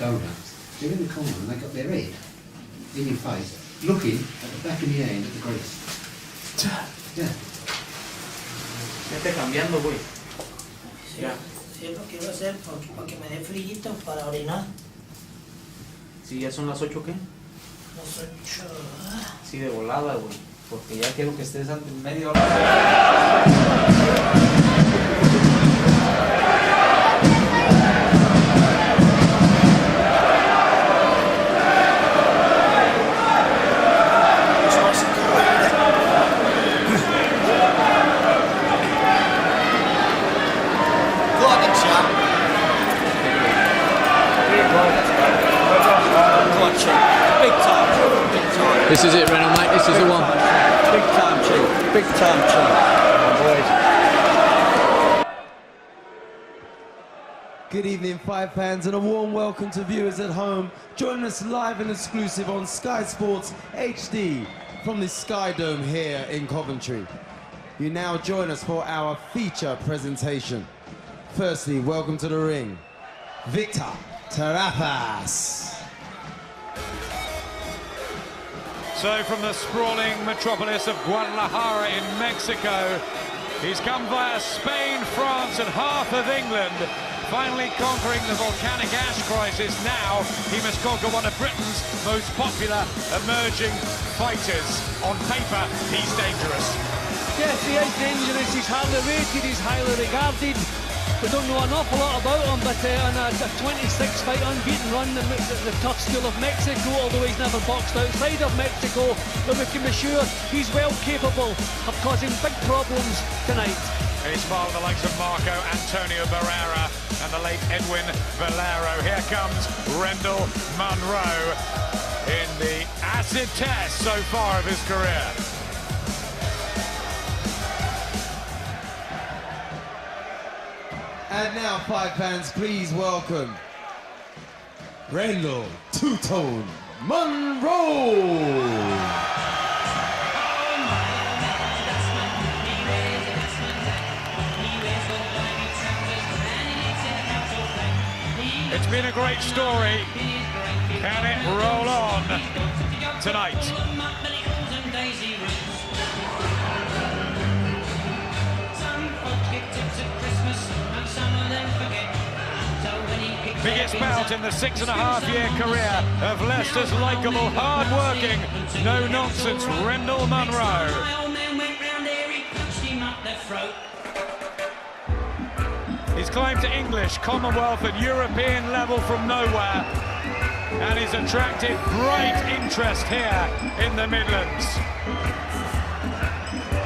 donuts, they're in the corner and they got their head in your face, looking at the back of your hand at the grease. Yeah. Vete cambiando, güey. Sí, sí, lo quiero hacer para que me dé frillito para orinar. Sí, ya son las 8, ¿qué? Las 8. Sí, de volada, güey. Porque ya quiero que estés antes media hora. This is it, Reynolds, mate. This is the one. Big time chief. Big time chief. Good evening, Five fans, and a warm welcome to viewers at home. Join us live and exclusive on Sky Sports HD from the Sky Dome here in Coventry. You now join us for our feature presentation. Firstly, welcome to the ring, Victor Terrazas. So from the sprawling metropolis of Guadalajara in Mexico, he's come via Spain, France and half of England, finally conquering the volcanic ash crisis. Now he must conquer one of Britain's most popular emerging fighters. On paper, he's dangerous. Yes, he is dangerous. He's highly rated, he's highly regarded. We don't know an awful lot about him, but on a 26-fight unbeaten run in the tough school of Mexico, although he's never boxed outside of Mexico, but we can be sure he's well capable of causing big problems tonight. He's fought with the likes of Marco Antonio Barrera and the late Edwin Valero. Here comes Rendell Munroe in the acid test so far of his career. And now, Five fans, please welcome Rendell Two-Tone Munroe. It's been a great story. Can it roll on tonight? Biggest bout in the 6.5-year career of Leicester's likeable, hard-working, no-nonsense Rendell Munroe. He's climbed to English, Commonwealth and European level from nowhere, and he's attracted bright interest here in the Midlands.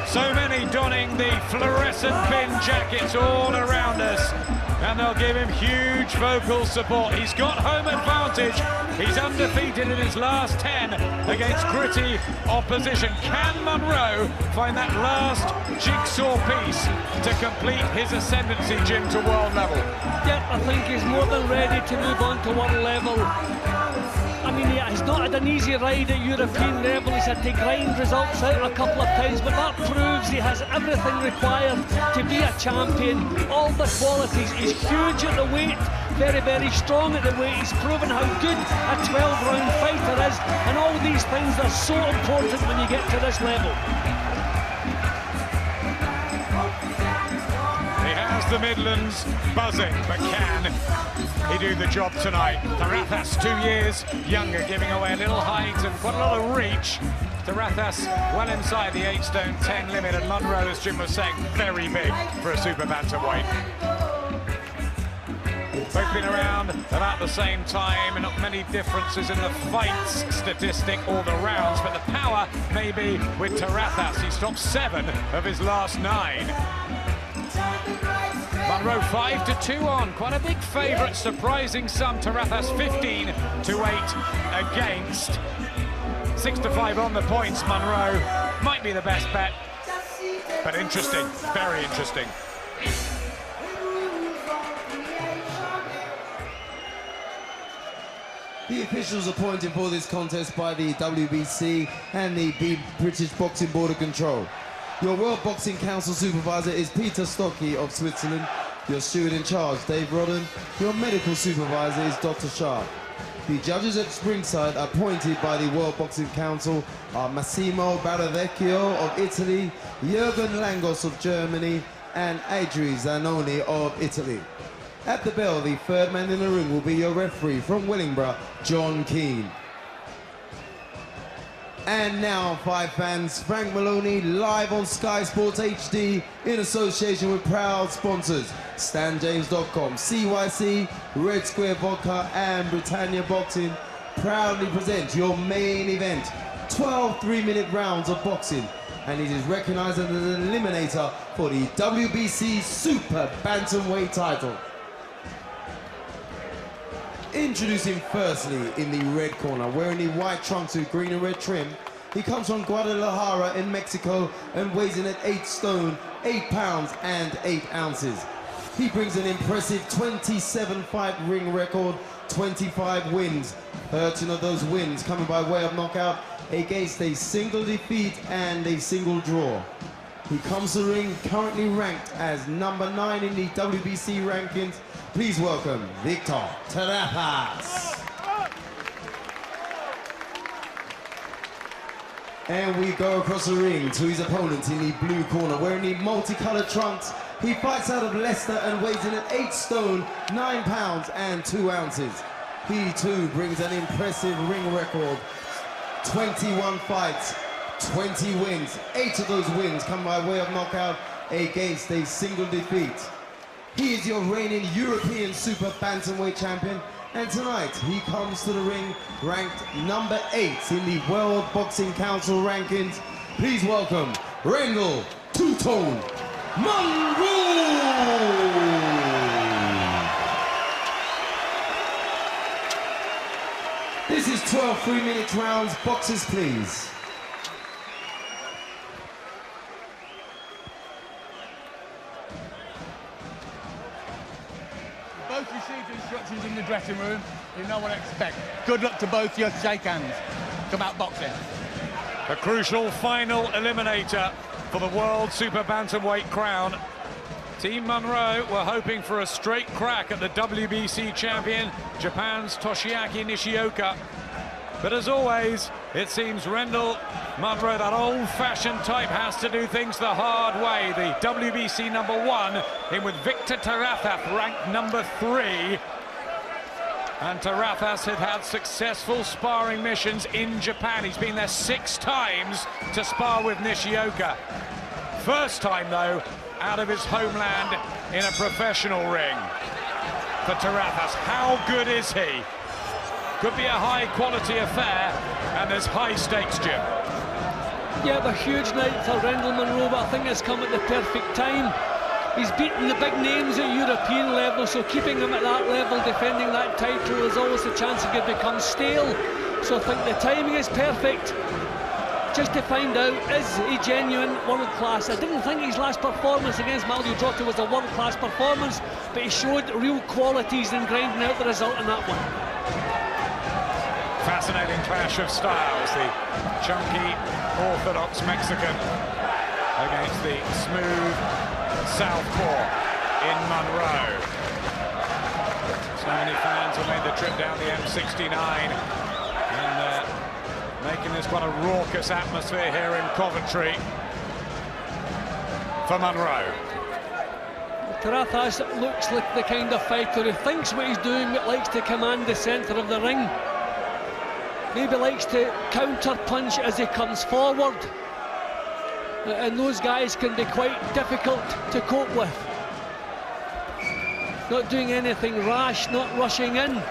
So many donning the fluorescent bin jackets all around us, and they'll give him huge vocal support. He's got home advantage. He's undefeated in his last 10 against gritty opposition. Can Munroe find that last jigsaw piece to complete his ascendancy, Jim, to world level? Yep, I think he's more than ready to move on to world level. I mean, he's not had an easy ride at European level. He's had to grind results out a couple of times, but that proves he has everything required to be a champion. All the qualities. He's huge at the weight, very, very strong at the weight. He's proven how good a 12-round fighter is, and all these things are so important when you get to this level. He has the Midlands buzzing, but can he do the job tonight? Terrazas, 2 years younger, giving away a little height and quite a lot of reach. Terrazas well inside the 8 stone 10 limit, and Munroe, as Jim was saying, very big for a super bantamweight. Both been around about the same time, and not many differences in the fights statistic or the rounds, but the power may be with Terrazas. He stopped 7 of his last 9. Munroe 5-2 on, quite a big favourite, surprising some. Terrazas 15-8 against. 6-5 on the points. Munroe might be the best bet, but interesting, very interesting. The officials appointed for this contest by the WBC and the British Boxing Board of Control. Your World Boxing Council Supervisor is Peter Stocky of Switzerland. Your steward in charge, Dave Rodden. Your medical supervisor is Dr. Sharp. The judges at ringside, appointed by the World Boxing Council, are Massimo Baravecchio of Italy, Jürgen Langos of Germany, and Adri Zanoni of Italy. At the bell, the third man in the ring will be your referee from Wellingborough, John Keane. And now, Five fans, Frank Maloney live on Sky Sports HD in association with proud sponsors StanJames.com, CYC, Red Square Vodka and Britannia Boxing proudly present your main event, 12 3-minute rounds of boxing, and it is recognized as an eliminator for the WBC Super Bantamweight title. Introducing firstly in the red corner, wearing the white trunks with green and red trim, he comes from Guadalajara in Mexico and weighs in at 8 stone, 8 pounds and 8 ounces. He brings an impressive 27-fight ring record, 25 wins, 13 of those wins coming by way of knockout against a single defeat and a single draw. He comes to the ring currently ranked as number 9 in the WBC rankings. Please welcome Victor Terrazas. And we go across the ring to his opponent in the blue corner, wearing the multicolored trunks. He fights out of Leicester and weighs in at 8 stone, 9 pounds and 2 ounces. He too brings an impressive ring record, 21 fights, 20 wins. 8 of those wins come by way of knockout against a single defeat. He is your reigning European Super Bantamweight champion, and tonight he comes to the ring ranked number 8 in the World Boxing Council rankings. Please welcome Rendell Two-Tone Munroe! This is 12 3-minute rounds. Boxers, please. Both received instructions in the dressing room. You know what to expect. Good luck to both you. Shake hands. Come out boxing. The crucial final eliminator for the World Super Bantamweight crown. Team Munroe were hoping for a straight crack at the WBC champion, Japan's Toshiaki Nishioka. But as always, it seems Rendell Munroe, that old-fashioned type, has to do things the hard way. The WBC number 1 in with Victor Terrazas, ranked number 3. And Terrazas had successful sparring missions in Japan. He's been there 6 times to spar with Nishioka. First time, though, out of his homeland in a professional ring for Terrazas. How good is he? Could be a high-quality affair, and there's high stakes, Jim. Yeah, a huge night for Rendell Munroe, but I think it's come at the perfect time. He's beaten the big names at European level, so keeping him at that level, defending that title, is always a chance he could become stale. So I think the timing is perfect. Just to find out, is he genuine world-class? I didn't think his last performance against Mario Jota was a world-class performance, but he showed real qualities in grinding out the result in that one. Fascinating clash of styles, the chunky, orthodox Mexican against the smooth southpaw in Munroe. So many fans have made the trip down the M69, and making this quite a raucous atmosphere here in Coventry for Munroe. Terrazas looks like the kind of fighter who thinks what he's doing, but likes to command the centre of the ring. Maybe likes to counter-punch as he comes forward. And those guys can be quite difficult to cope with. Not doing anything rash, not rushing in.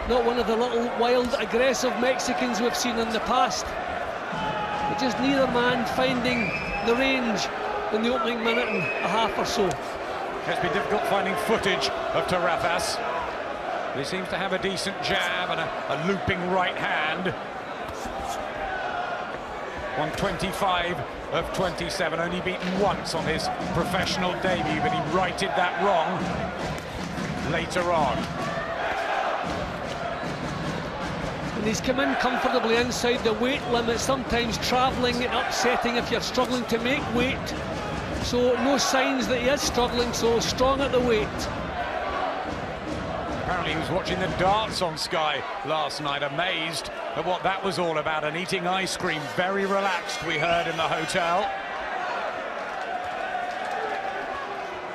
Not one of the little wild, aggressive Mexicans we've seen in the past. But just neither man finding the range in the opening minute and a half or so. It's been difficult finding footage of Terrazas. He seems to have a decent jab and a looping right hand. 125 of 27, only beaten once on his professional debut, but he righted that wrong later on. And he's come in comfortably inside the weight limit, sometimes travelling and upsetting if you're struggling to make weight. So no signs that he is struggling, so strong at the weight. Apparently he was watching the darts on Sky last night, amazed at what that was all about, and eating ice cream, very relaxed, we heard in the hotel.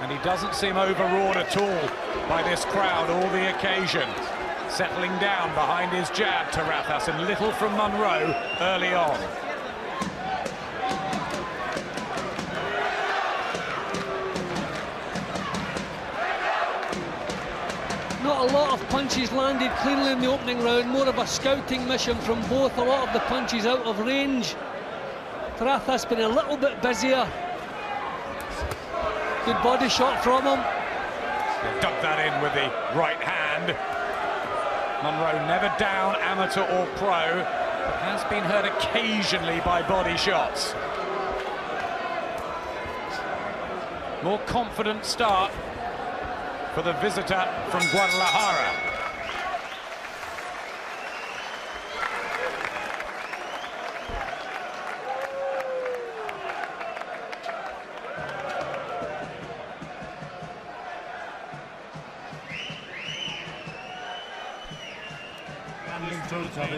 And he doesn't seem overawed at all by this crowd or the occasion. Settling down behind his jab, Terrazas, and little from Munroe early on. Not a lot of punches landed cleanly in the opening round, more of a scouting mission from both, a lot of the punches out of range. Terrazas been a little bit busier. Good body shot from him. Dumped that in with the right hand. Munroe never down, amateur or pro, but has been hurt occasionally by body shots. More confident start for the visitor from Guadalajara.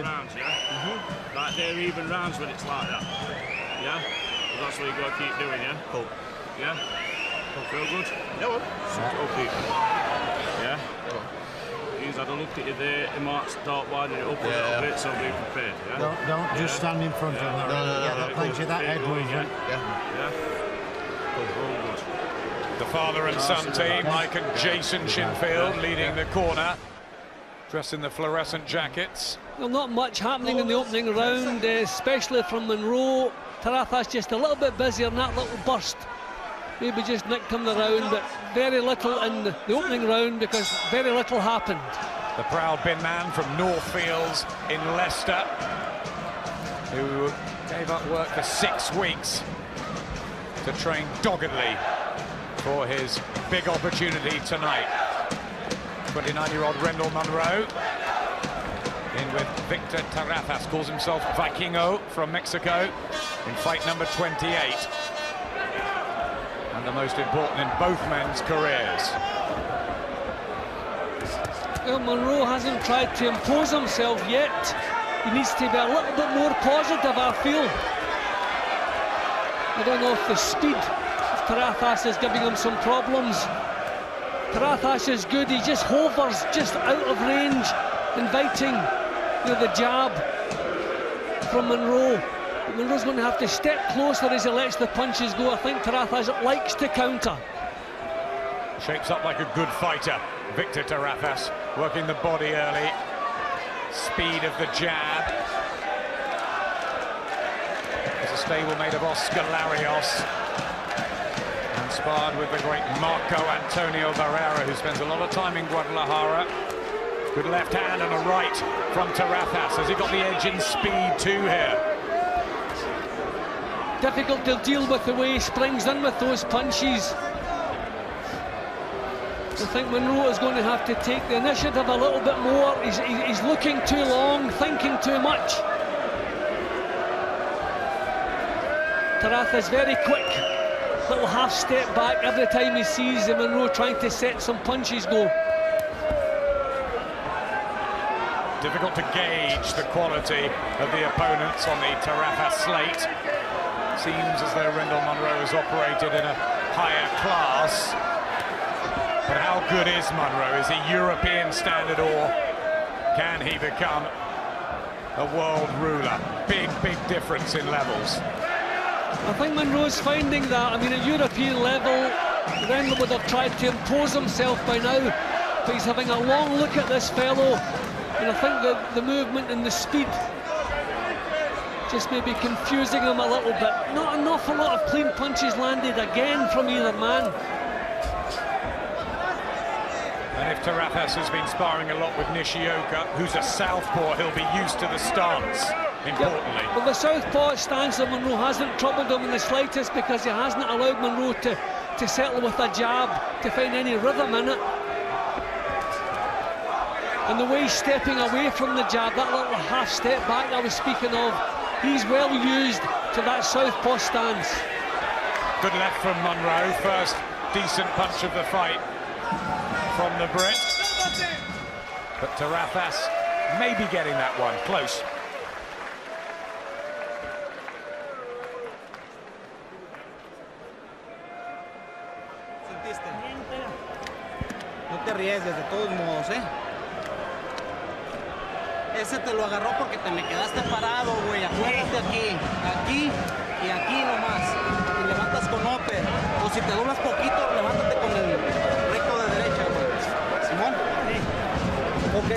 Rounds, yeah? Like they're even rounds when it's like that. Yeah? Well, that's what you got to keep doing, yeah? Cool. Yeah? Feel good? Yeah, well. Okay. Yeah? He's had a look at you there, he might start winding it up a little bit, so be prepared, yeah? Don't just stand in front of him. No. Plenty of that head movement. Yeah? All good. The father and son team, Mike and Jason Shinfield leading the corner, dressed in the fluorescent jackets. Well, not much happening in the opening round, especially from Munroe. Terrazas just a little bit busier in that little burst. Maybe just nicked him the round, but very little in the opening round because very little happened. The proud bin man from Northfields in Leicester, who gave up work for 6 weeks to train doggedly for his big opportunity tonight. 29-year-old Rendell Munroe in with Victor Terrazas, calls himself Vikingo from Mexico in fight number 28. And the most important in both men's careers. Well, Munroe hasn't tried to impose himself yet. He needs to be a little bit more positive, I feel. I don't know if the speed of Terrazas is giving him some problems. Terrazas is good, he just hovers just out of range, inviting the jab from Munroe. But Munroe's going to have to step closer as he lets the punches go. I think Terrazas likes to counter. Shapes up like a good fighter, Victor Terrazas, working the body early. Speed of the jab. It's a stable-mate of Oscar Larios. And sparred with the great Marco Antonio Barrera, who spends a lot of time in Guadalajara. Good left hand and a right from Terrazas. Has he got the edge in speed too here? Difficult to deal with the way he springs in with those punches. I think Munroe is going to have to take the initiative a little bit more. He's looking too long, thinking too much. Terrazas very quick, little half step back every time he sees Munroe trying to set some punches go. Difficult to gauge the quality of the opponents on the Terrazas slate. Seems as though Rendell Munroe has operated in a higher class. But how good is Munroe? Is he European standard, or can he become a world ruler? Big difference in levels. I think Munroe's finding that. I mean, at European level, Rendell would have tried to impose himself by now, but he's having a long look at this fellow, and I think that the movement and the speed just maybe confusing him a little bit. Not an awful lot of clean punches landed again from either man. And if Terrazas has been sparring a lot with Nishioka, who's a southpaw, he'll be used to the stance, importantly. Well, the southpaw stance of Munroe hasn't troubled him in the slightest, because he hasn't allowed Munroe to settle with a jab, to find any rhythm in it. And the way he's stepping away from the jab, that little half step back I was speaking of, he's well used to that southpaw stance. Good left from Munroe, first decent punch of the fight from the Brit. but Terrazas maybe getting that one close. No te arriesgues de todos modos, ¿eh? Ese te lo agarró porque te me quedaste parado, güey. Acuérdate aquí y aquí nomás. Y levantas con upper. O si te doblas poquito, levántate con el recto de derecha, güey. ¿Simón? Sí. Ok.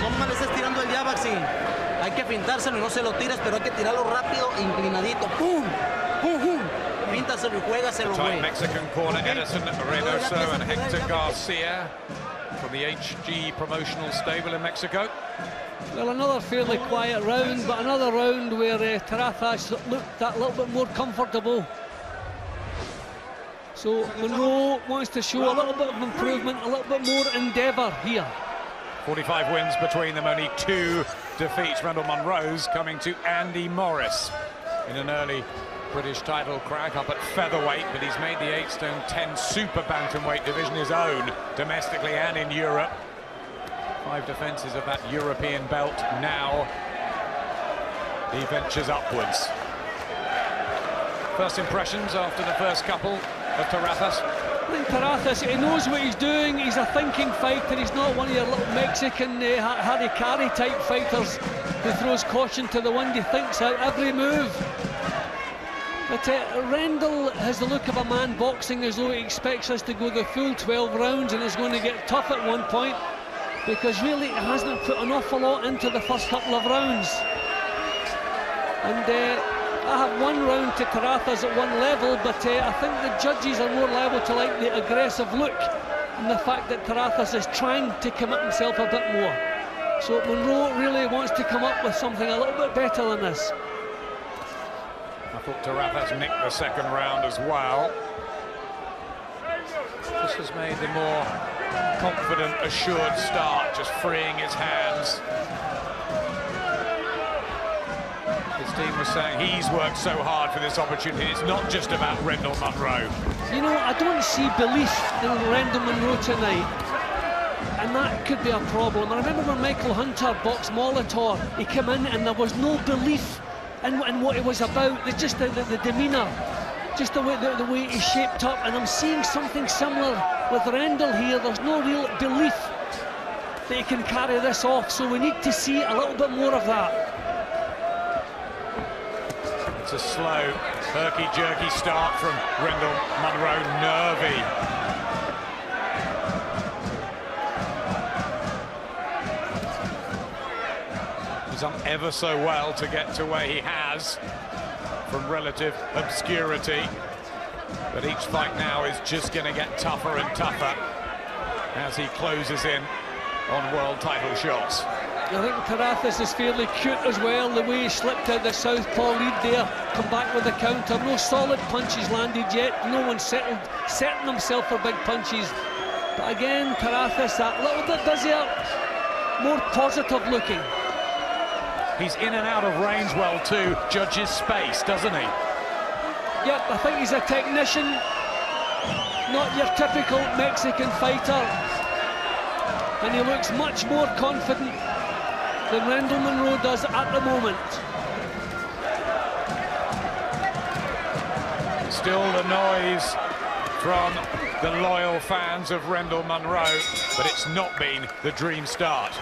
No me le estés tirando el jab así. Hay que pintárselo y no se lo tires, pero hay que tirarlo rápido e inclinadito. ¡Pum! ¡Pum! ¡Pum! Píntaselo y juégaselo, güey. Mexican corner, Edison Reynoso and Hector Garcia from the HG promotional stable in Mexico. Well, another fairly quiet round, but another round where Terrazas looked that little bit more comfortable. So Munroe wants to show a little bit of improvement, a little bit more endeavour here. 45 wins between them, only 2 defeats. Rendell Munroe's coming to Andy Morris in an early British title crack up at featherweight, but he's made the 8-stone 10 super bantamweight division his own, domestically and in Europe. 5 defences of that European belt. Now he ventures upwards. First impressions after the first couple of Terrazas? I think Terrazas, he knows what he's doing. He's a thinking fighter. He's not one of your little Mexican Harry Carey type fighters who throws caution to the wind. He thinks out every move. But Rendell has the look of a man boxing as though he expects us to go the full 12 rounds and is going to get tough at one point, because really he hasn't put an awful lot into the first couple of rounds. And I have 1 round to Terrazas at 1 level, but I think the judges are more liable to like the aggressive look and the fact that Terrazas is trying to commit himself a bit more. So Munroe really wants to come up with something a little bit better than this. I thought Terrazas nicked the second round as well. This has made the more confident, assured start, just freeing his hands. His team was saying he's worked so hard for this opportunity. It's not just about Rendell Munroe. You know, I don't see belief in Rendell Munroe tonight, and that could be a problem. I remember when Michael Hunter boxed Molitor, he came in and there was no belief in what it was about. It's just the demeanour, just the way he shaped up, and I'm seeing something similar with Rendell here. There's no real belief that he can carry this off, so we need to see a little bit more of that. It's a slow, herky-jerky start from Rendell Munroe, nervy. He's done ever so well to get to where he has from relative obscurity, but each fight now is just going to get tougher and tougher as he closes in on world title shots. I think Terrazas is fairly cute as well, the way he slipped out the southpaw lead there, come back with a counter. No solid punches landed yet, no one setting himself for big punches. But again, Terrazas a little bit busier, more positive looking. He's in and out of range well too, judges space, doesn't he? Yep, I think he's a technician, not your typical Mexican fighter. And he looks much more confident than Rendell Munroe does at the moment. Still the noise from the loyal fans of Rendell Munroe, but it's not been the dream start.